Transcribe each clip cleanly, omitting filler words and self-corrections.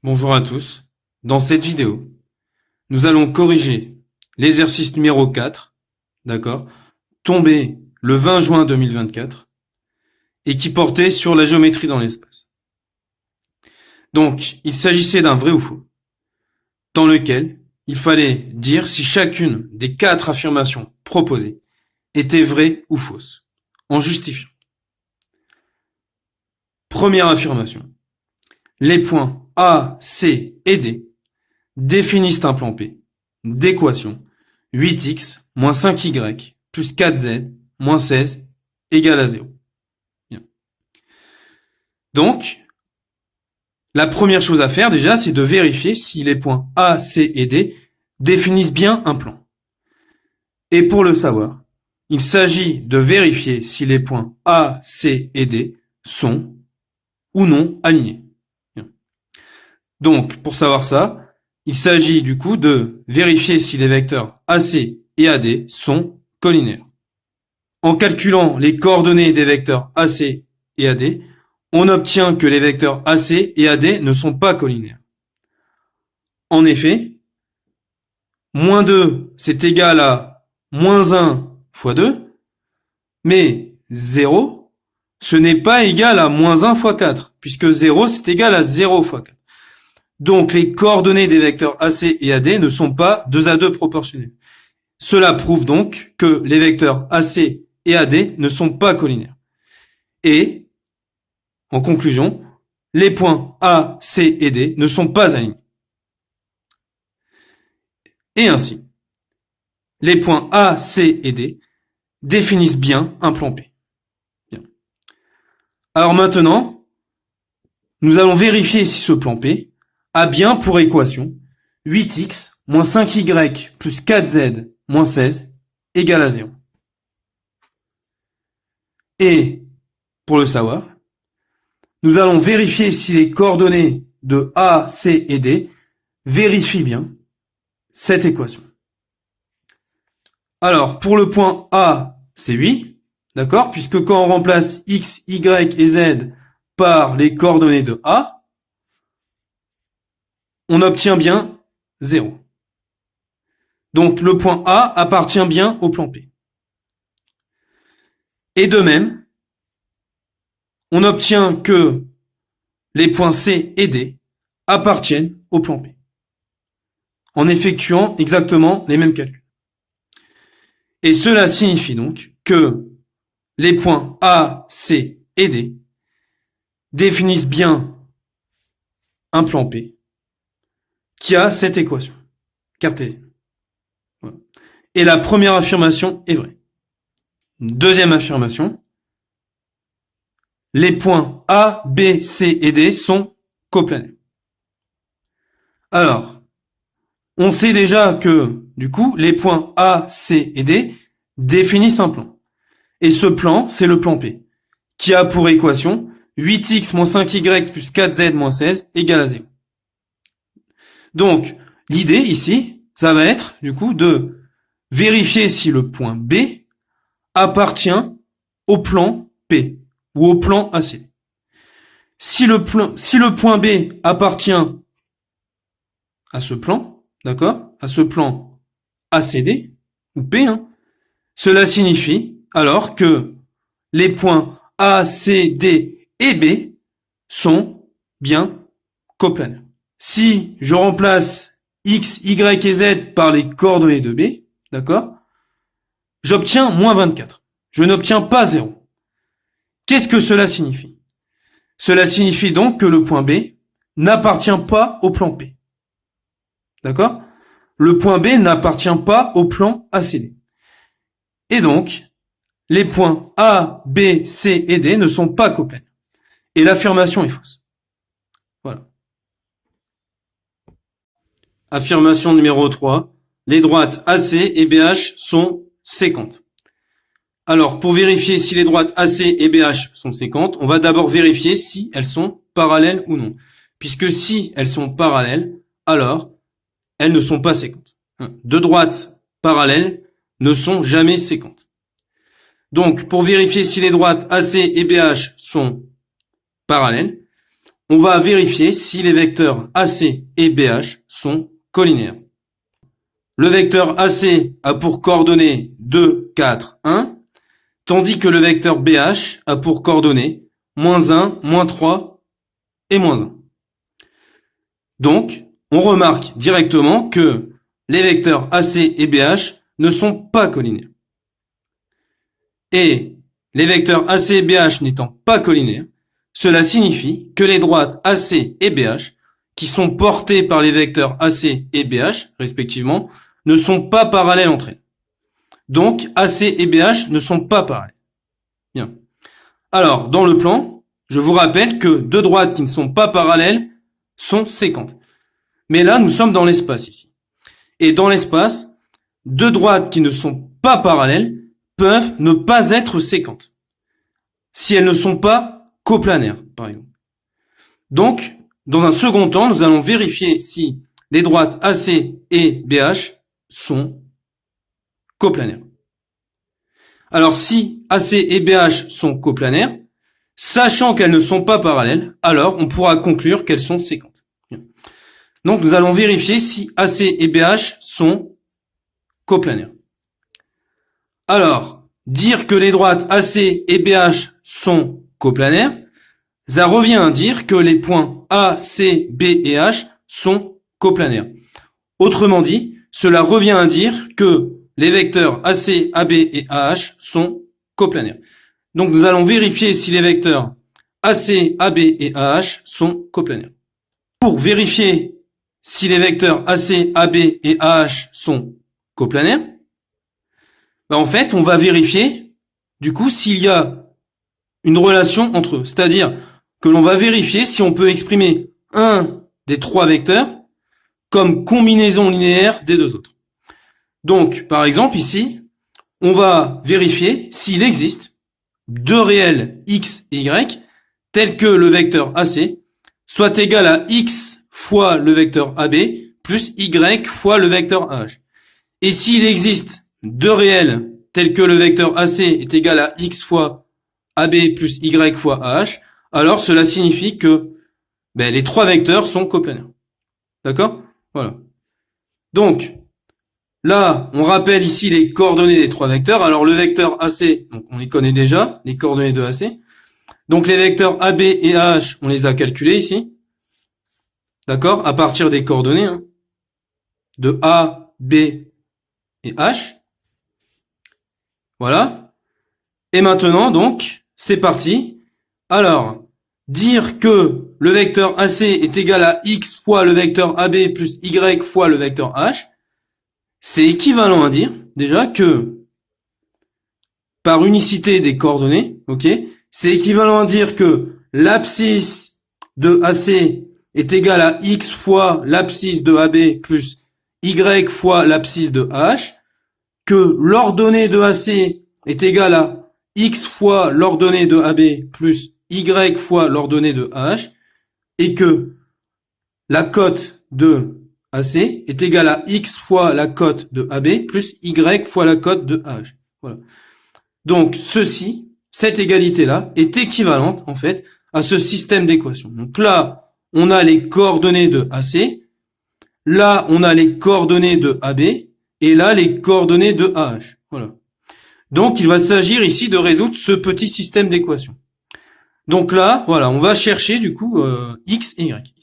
Bonjour à tous. Dans cette vidéo, nous allons corriger l'exercice numéro 4, d'accord, tombé le 20 juin 2024 et qui portait sur la géométrie dans l'espace. Donc, il s'agissait d'un vrai ou faux, dans lequel il fallait dire si chacune des 4 affirmations proposées était vraie ou fausse, en justifiant. Première affirmation. Les points A, C et D définissent un plan P d'équation 8x moins 5y plus 4z moins 16 égale à 0. Bien. Donc, la première chose à faire déjà, c'est de vérifier si les points A, C et D définissent bien un plan. Et pour le savoir, il s'agit de vérifier si les points A, C et D sont ou non alignés. Bien. Donc, pour savoir ça, il s'agit du coup de vérifier si les vecteurs AC et AD sont collinaires. En calculant les coordonnées des vecteurs AC et AD, on obtient que les vecteurs AC et AD ne sont pas collinaires. En effet, moins 2, c'est égal à moins 1 fois 2, mais 0, ce n'est pas égal à moins 1 fois 4, puisque 0, c'est égal à 0 fois 4. Donc, les coordonnées des vecteurs AC et AD ne sont pas 2 à 2 proportionnelles. Cela prouve donc que les vecteurs AC et AD ne sont pas collinaires. Et, en conclusion, les points A, C et D ne sont pas alignés. Et ainsi, les points A, C et D définissent bien un plan P. Bien. Alors maintenant, nous allons vérifier si ce plan P a bien pour équation 8x moins 5y plus 4z moins 16 égale à 0. Et, pour le savoir, nous allons vérifier si les coordonnées de A, C et D vérifient bien cette équation. Alors, pour le point A, c'est 8, d'accord, puisque quand on remplace x, y et z par les coordonnées de A, on obtient bien 0. Donc, le point A appartient bien au plan P. Et de même, on obtient que les points C et D appartiennent au plan P, en effectuant exactement les mêmes calculs. Et cela signifie donc que les points A, C et D définissent bien un plan P qui a cette équation cartésienne. Voilà. Et la première affirmation est vraie. Deuxième affirmation, les points A, B, C et D sont coplanaires. Alors, on sait déjà que, du coup, les points A, C et D définissent un plan. Et ce plan, c'est le plan P, qui a pour équation 8x moins 5y plus 4z moins 16 égale à 0. Donc, l'idée ici, ça va être, du coup, de vérifier si le point B appartient au plan P ou au plan ACD. Si le point B appartient à ce plan, d'accord, à ce plan ACD ou P1, cela signifie alors que les points A, C, D et B sont bien coplanaires. Si je remplace x, y et z par les coordonnées de B, d'accord, j'obtiens moins 24. Je n'obtiens pas 0. Qu'est-ce que cela signifie? Cela signifie donc que le point B n'appartient pas au plan P. D'accord? Le point B n'appartient pas au plan ACD. Et donc, les points A, B, C et D ne sont pas coplanaires. Et l'affirmation est fausse. Voilà. Affirmation numéro 3. Les droites AC et BH sont séquentes. Alors, pour vérifier si les droites AC et BH sont séquentes, on va d'abord vérifier si elles sont parallèles ou non. Puisque si elles sont parallèles, alors elles ne sont pas séquentes. Deux droites parallèles ne sont jamais séquentes. Donc, pour vérifier si les droites AC et BH sont parallèles, on va vérifier si les vecteurs AC et BH sont collinéaires. Le vecteur AC a pour coordonnées 2, 4, 1, tandis que le vecteur BH a pour coordonnées -1, -3 et -1. Donc, on remarque directement que les vecteurs AC et BH ne sont pas collinéaires. Et les vecteurs AC et BH n'étant pas collinéaires, cela signifie que les droites AC et BH, qui sont portées par les vecteurs AC et BH, respectivement, ne sont pas parallèles entre elles. Donc, AC et BH ne sont pas parallèles. Bien. Alors, dans le plan, je vous rappelle que deux droites qui ne sont pas parallèles sont séquentes. Mais là, nous sommes dans l'espace ici. Et dans l'espace, deux droites qui ne sont pas parallèles peuvent ne pas être séquentes. Si elles ne sont pas coplanaires, par exemple. Donc, dans un second temps, nous allons vérifier si les droites AC et BH sont coplanaires. Alors, si AC et BH sont coplanaires, sachant qu'elles ne sont pas parallèles, alors on pourra conclure qu'elles sont séquentes. Donc, nous allons vérifier si AC et BH sont coplanaires. Alors, dire que les droites AC et BH sont coplanaires, ça revient à dire que les points A, C, B et H sont coplanaires. Autrement dit, cela revient à dire que les vecteurs AC, AB et AH sont coplanaires. Donc nous allons vérifier si les vecteurs AC, AB et AH sont coplanaires. Pour vérifier si les vecteurs AC, AB et AH sont coplanaires, en fait, on va vérifier du coup s'il y a une relation entre eux. C'est-à-dire que l'on va vérifier si on peut exprimer un des trois vecteurs comme combinaison linéaire des deux autres. Donc, par exemple, ici, on va vérifier s'il existe deux réels x et y tels que le vecteur AC soit égal à x fois le vecteur AB plus y fois le vecteur AH. Et s'il existe deux réels tels que le vecteur AC est égal à x fois AB plus y fois AH, alors cela signifie que les trois vecteurs sont coplanaires. D'accord? Voilà. Donc, là, on rappelle ici les coordonnées des trois vecteurs. Alors, le vecteur AC, donc on les connaît déjà, les coordonnées de AC. Donc, les vecteurs AB et AH, on les a calculés ici. D'accord? À partir des coordonnées de A, B et H. Voilà. Et maintenant, donc, c'est parti. Alors, dire que le vecteur AC est égal à x fois le vecteur AB plus y fois le vecteur H, c'est équivalent à dire, déjà, que par unicité des coordonnées, ok, c'est équivalent à dire que l'abscisse de AC est égal à x fois l'abscisse de AB plus y fois l'abscisse de H, que l'ordonnée de AC est égal à x fois l'ordonnée de AB plus y fois l'ordonnée de H, et que la cote de AC est égale à x fois la cote de AB plus y fois la cote de H. Voilà. Donc, cette égalité-là, est équivalente, en fait, à ce système d'équations. Donc là, on a les coordonnées de AC, là, on a les coordonnées de AB, et là, les coordonnées de AH. Voilà. Donc, il va s'agir ici de résoudre ce petit système d'équations. Donc là, voilà, on va chercher, du coup, x et y.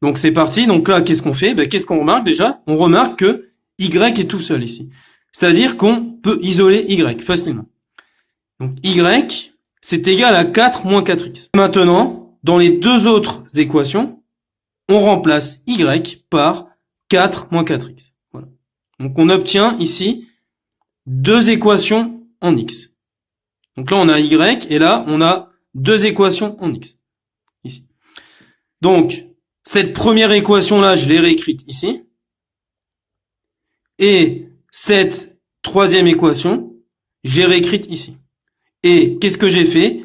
Donc c'est parti. Donc là, qu'est-ce qu'on fait? Qu'est-ce qu'on remarque déjà? On remarque que y est tout seul ici. C'est-à-dire qu'on peut isoler y facilement. Donc y, c'est égal à 4 moins 4x. Maintenant, dans les deux autres équations, on remplace y par 4 moins 4x. Voilà. Donc on obtient ici deux équations en x. Donc là, on a y et là, on a deux équations en x. Ici. Donc, cette première équation-là, je l'ai réécrite ici. Et cette troisième équation, j'ai réécrite ici. Et qu'est-ce que j'ai fait?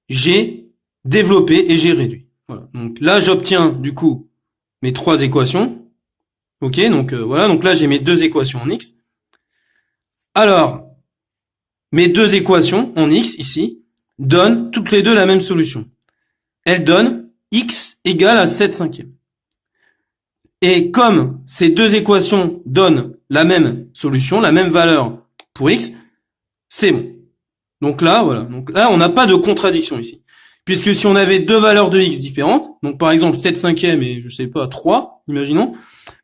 J'ai développé et j'ai réduit. Voilà. Donc là, j'obtiens du coup mes trois équations. Ok, donc voilà. Donc là, j'ai mes deux équations en x. Alors, mes deux équations en x ici donnent toutes les deux la même solution. elle donne x égale à 7 cinquièmes. Et comme ces deux équations donnent la même solution, la même valeur pour x, c'est bon. Donc là, voilà. Donc là, on n'a pas de contradiction ici. Puisque si on avait deux valeurs de x différentes, donc par exemple 7 cinquièmes et je sais pas 3, imaginons,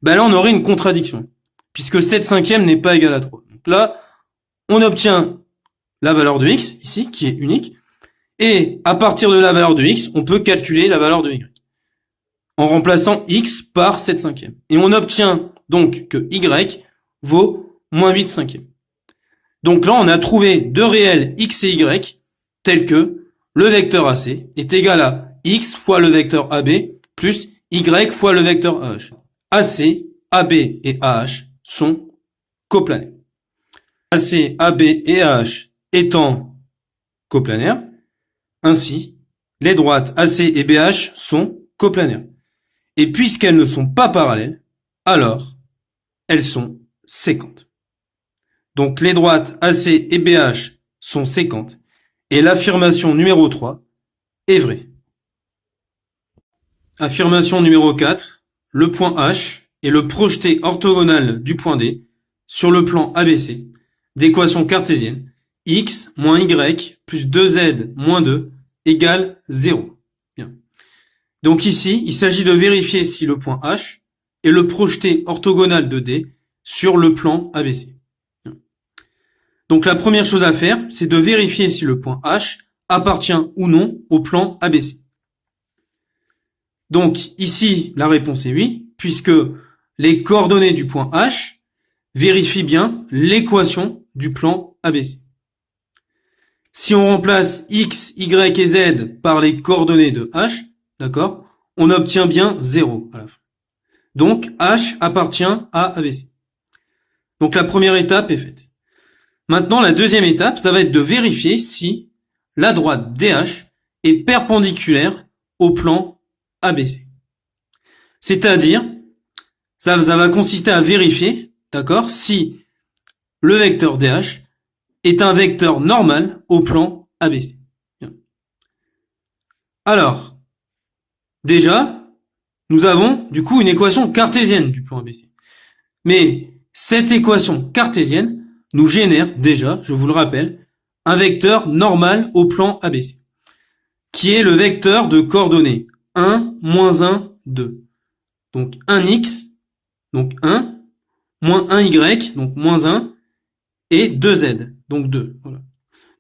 ben là on aurait une contradiction. Puisque 7 cinquièmes n'est pas égal à 3. Donc là, on obtient la valeur de x, ici, qui est unique. Et à partir de la valeur de x, on peut calculer la valeur de y. En remplaçant x par 7 cinquièmes. Et on obtient donc que y vaut moins 8 cinquièmes. Donc là, on a trouvé deux réels x et y tels que le vecteur AC est égal à x fois le vecteur AB plus y fois le vecteur AH. AC, AB et AH sont coplanaires. AC, AB et AH étant coplanaires, ainsi, les droites AC et BH sont coplanaires. Et puisqu'elles ne sont pas parallèles, alors elles sont séquentes. Donc les droites AC et BH sont séquentes. Et l'affirmation numéro 3 est vraie. Affirmation numéro 4. Le point H est le projeté orthogonal du point D sur le plan ABC d'équation cartésienne x moins y plus 2z moins 2 égale 0. Bien. Donc ici, il s'agit de vérifier si le point H est le projeté orthogonal de D sur le plan ABC. Bien. Donc la première chose à faire, c'est de vérifier si le point H appartient ou non au plan ABC. Donc ici, la réponse est oui, puisque les coordonnées du point H vérifient bien l'équation du plan ABC. Si on remplace x, y et z par les coordonnées de H, d'accord, on obtient bien 0 à la fin. Donc H appartient à ABC. Donc la première étape est faite. Maintenant, la deuxième étape, ça va être de vérifier si la droite DH est perpendiculaire au plan ABC. C'est-à-dire, ça va consister à vérifier, d'accord, si le vecteur DH est un vecteur normal au plan ABC. Bien. Alors, déjà, nous avons du coup une équation cartésienne du plan ABC. Mais cette équation cartésienne nous génère déjà, je vous le rappelle, un vecteur normal au plan ABC, qui est le vecteur de coordonnées 1, moins 1, 2. Donc 1x, donc 1, moins 1y, donc moins 1, et 2z, donc 2. Voilà.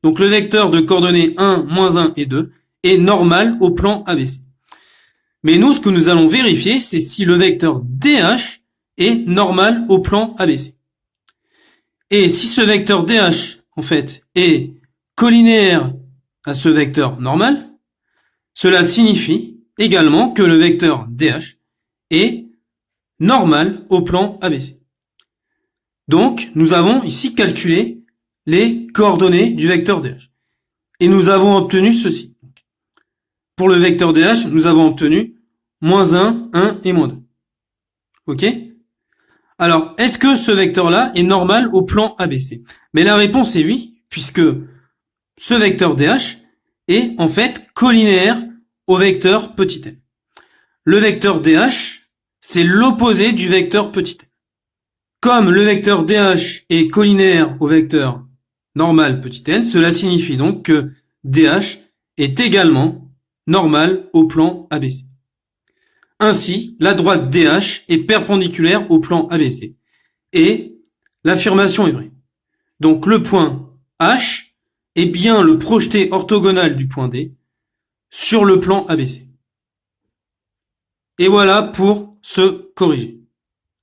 Donc le vecteur de coordonnées 1, moins 1 et 2 est normal au plan ABC. Mais nous, ce que nous allons vérifier, c'est si le vecteur DH est normal au plan ABC. Et si ce vecteur DH, en fait, est collinéaire à ce vecteur normal, cela signifie également que le vecteur DH est normal au plan ABC. Donc, nous avons ici calculé les coordonnées du vecteur DH. Et nous avons obtenu ceci. Pour le vecteur DH, nous avons obtenu moins 1, 1 et moins 2. Ok ? Alors, est-ce que ce vecteur-là est normal au plan ABC? Mais la réponse est oui, puisque ce vecteur DH est en fait collinéaire au vecteur petit m. Le vecteur DH, c'est l'opposé du vecteur petit m. Comme le vecteur DH est collinéaire au vecteur normal petit n, cela signifie donc que DH est également normal au plan ABC. Ainsi, la droite DH est perpendiculaire au plan ABC. Et l'affirmation est vraie. Donc le point H est bien le projeté orthogonal du point D sur le plan ABC. Et voilà pour se corriger.